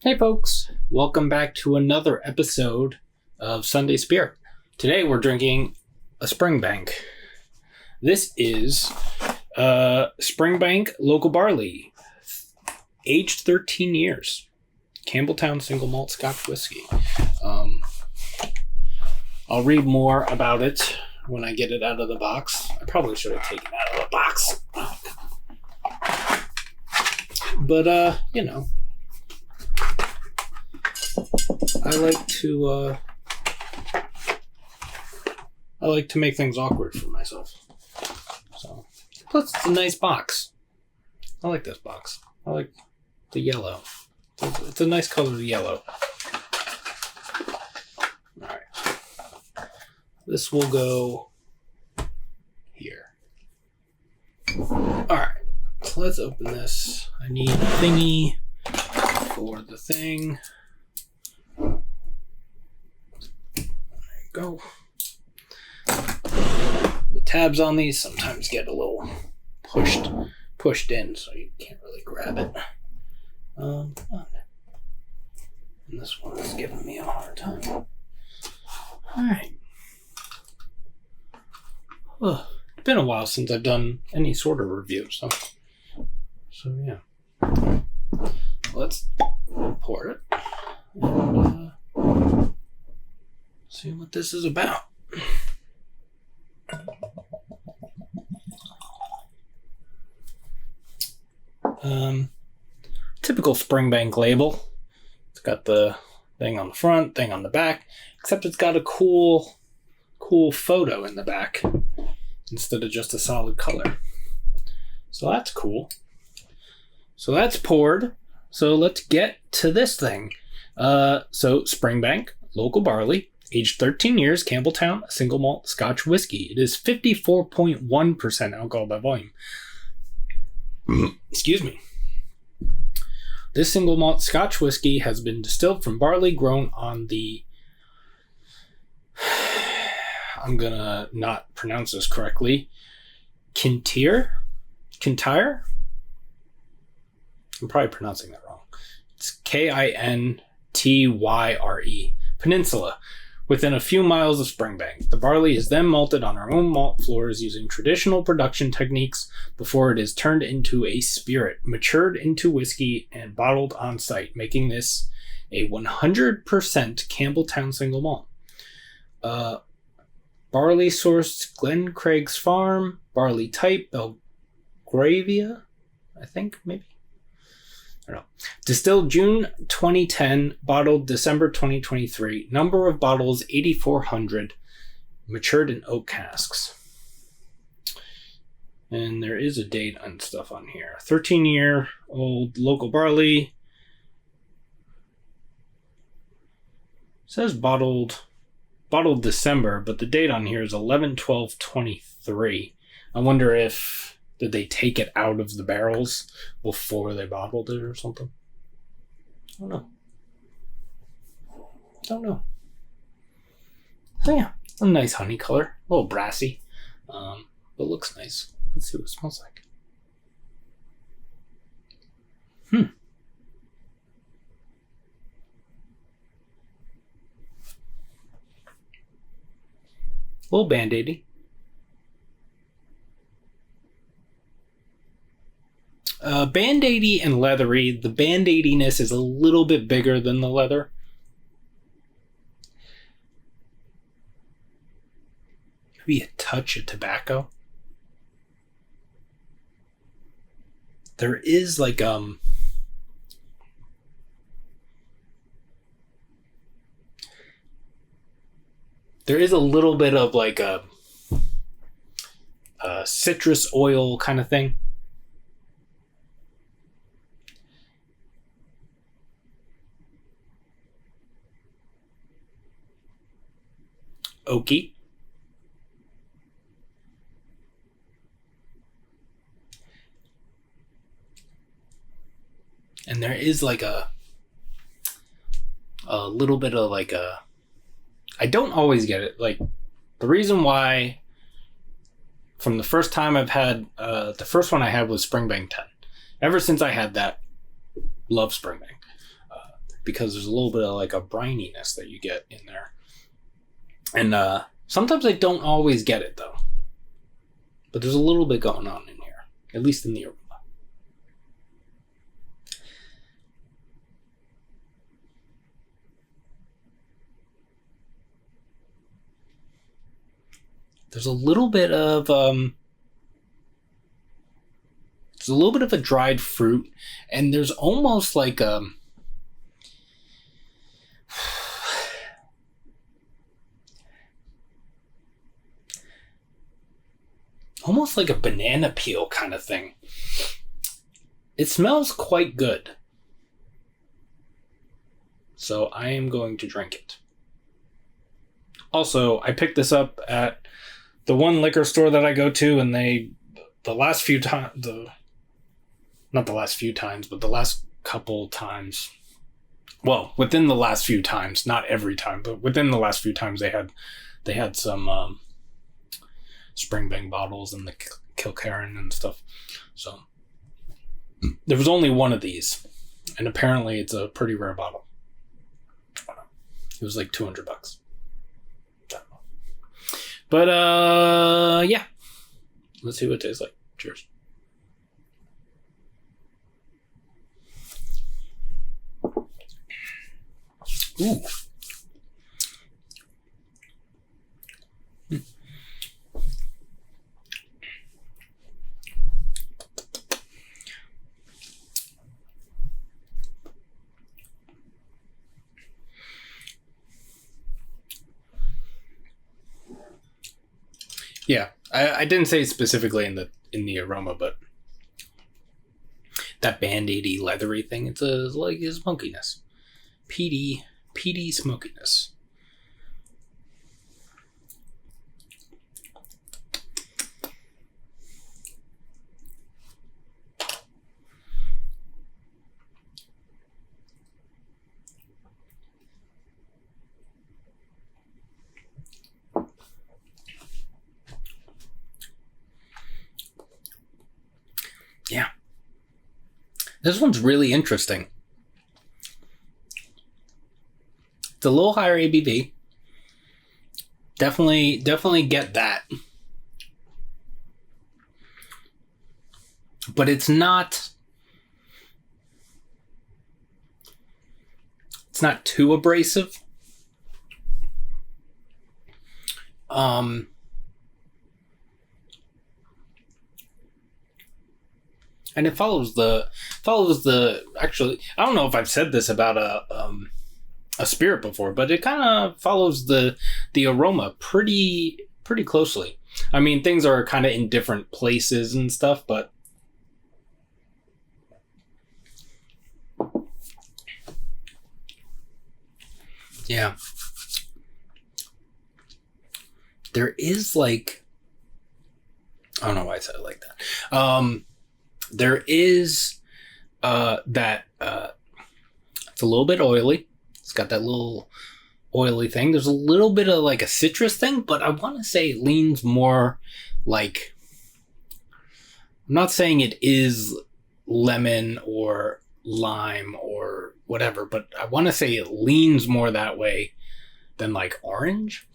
Hey folks, welcome back to another episode of Sunday Spirit. Today we're drinking a Springbank. This is Springbank Local Barley, aged 13 years. Campbeltown single malt Scotch whiskey. I'll read more about it when I get it out of the box. I probably should have taken it out of the box. But, you know. I like to make things awkward for myself. So, plus it's a nice box. I like this box. I like the yellow. It's a nice color of yellow. Alright. This will go here. Alright. So let's open this. I need a thingy for the thing. Go. The tabs on these sometimes get a little pushed in, so you can't really grab it. And this one is giving me a hard time. Alright. It's been a while since I've done any sort of review, so yeah. Let's pour it and see what this is about. Typical Springbank label. It's got the thing on the front, thing on the back, except it's got a cool photo in the back instead of just a solid color. So that's cool. So that's poured. So let's get to this thing. So Springbank Local Barley, aged 13 years, Campbeltown, single malt Scotch whiskey. It is 54.1% alcohol by volume. Excuse me. This single malt Scotch whiskey has been distilled from barley grown on the... I'm gonna not pronounce this correctly. Kintyre? I'm probably pronouncing that wrong. It's Kintyre. Peninsula, within a few miles of Springbank. The barley is then malted on our own malt floors using traditional production techniques before it is turned into a spirit, matured into whiskey, and bottled on site, making this a 100% Campbeltown single malt. Barley sourced GlencraigsBarley, barley type Belgravia, I think, maybe. I don't know. Distilled June 2010, bottled December 2023. Number of bottles 8,400. Matured in oak casks. And there is a date and stuff on here. 13-year-old local barley. It says bottled December, but the date on here is 11/12/23. I wonder if did they take it out of the barrels before they bottled it or something? I don't know. So yeah, a nice honey color. A little brassy. But looks nice. Let's see what it smells like. A little band-aidy. Band-aidy and leathery. The band-aidiness is a little bit bigger than the leather. Maybe a touch of tobacco. There is like there is a little bit of like a citrus oil kind of thing. Oaky. And there is like a little bit of like a... I don't always get it. Like, the reason why from the first time I've had... the first one I had was Springbank 10. Ever since I had that, love Springbank. because there's a little bit of like a brininess that you get in there. And sometimes I don't always get it though. But there's a little bit going on in here, at least in the aroma. There's a little bit of a dried fruit, and there's almost like almost like a banana peel kind of thing. It smells quite good. So I am going to drink it. Also, I picked this up at the one liquor store that I go to, and the last couple times, well, within the last few times, not every time, but within the last few times they had some Springbank bottles and the Kilkerran and stuff. So there was only one of these, and apparently it's a pretty rare bottle. It was like $200. But yeah, let's see what it tastes like. Cheers. Ooh. Yeah, I didn't say specifically in the aroma, but that band-aidy leathery thing, it's like a smokiness. Peaty smokiness. Yeah. This one's really interesting. It's a little higher ABV. Definitely get that. But it's not too abrasive. And it follows the actually, I don't know if I've said this about a spirit before, but it kind of follows the aroma pretty closely. I mean, things are kind of in different places and stuff, but yeah. There is like, I don't know why I said it like that. There is that it's a little bit oily. It's got that little oily thing. There's a little bit of like a citrus thing, but I want to say it leans more like, I'm not saying it is lemon or lime or whatever, but I want to say it leans more that way than like orange,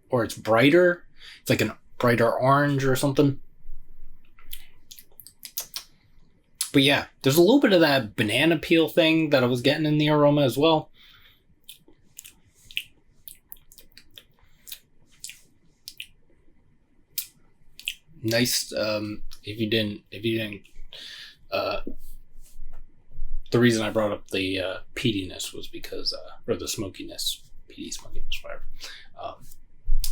or it's brighter. It's like a brighter orange or something. But yeah, there's a little bit of that banana peel thing that I was getting in the aroma as well. Nice. If you didn't, the reason I brought up the peatiness was because, or the smokiness, peaty smokiness, whatever,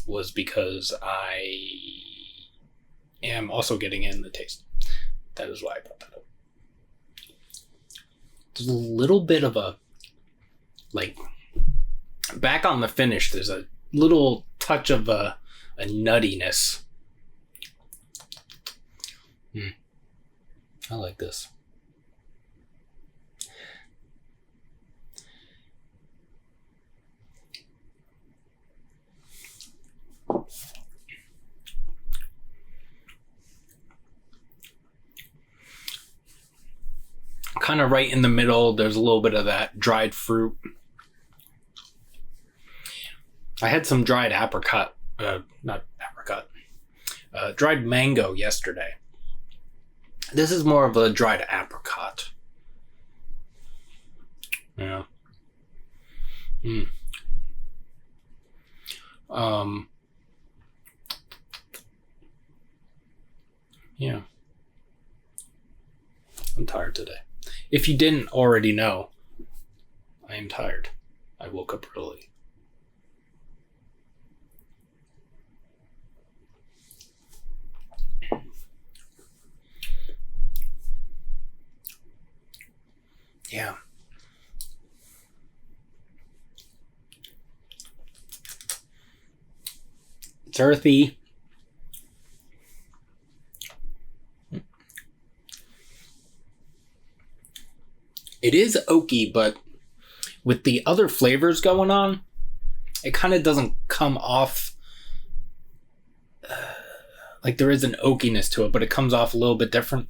was because I am also getting in the taste. That is why I brought that up. There's a little bit of a, like, back on the finish, there's a little touch of a nuttiness. I like this. kind of right in the middle. There's a little bit of that dried fruit. I had some dried apricot, dried mango yesterday. This is more of a dried apricot. Yeah. Yeah. I'm tired today. If you didn't already know, I am tired. I woke up early. Yeah. It's earthy. It is oaky, but with the other flavors going on, it kind of doesn't come off like there is an oakiness to it, but it comes off a little bit different.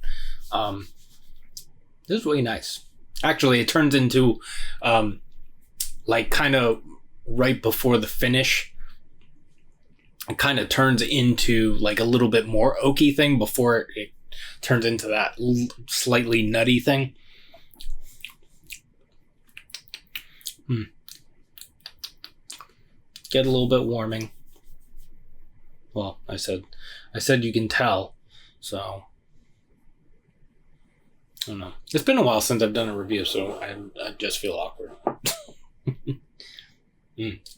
This is really nice. Actually, it turns into like kind of right before the finish. It kind of turns into like a little bit more oaky thing before it turns into that slightly nutty thing. Get a little bit warming. Well, I said you can tell, so I don't know. It's been a while since I've done a review, so I just feel awkward.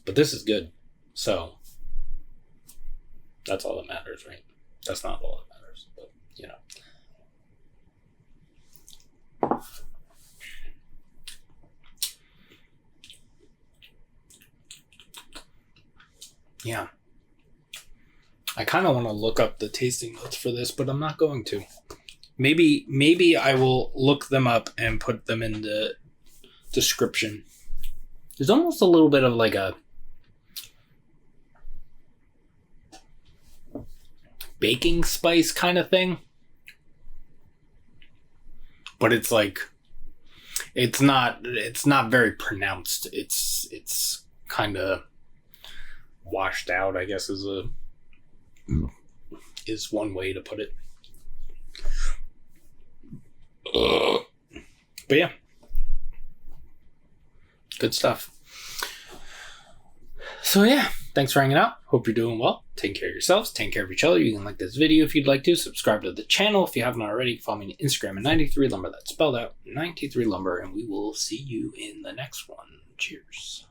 But this is good, so that's all that matters, right? That's not all that matters, but you know. Yeah. I kind of want to look up the tasting notes for this, but I'm not going to. Maybe I will look them up and put them in the description. There's almost a little bit of like a baking spice kind of thing. But it's like it's not very pronounced. It's kind of washed out, I guess is one way to put it. But yeah, good stuff. So yeah, thanks for hanging out. Hope you're doing well. Take care of yourselves. Take care of each other. You can like this video if you'd like to. Subscribe to the channel if you haven't already. Follow me on Instagram at 93lumber. That's spelled out 93lumber. And we will see you in the next one. Cheers.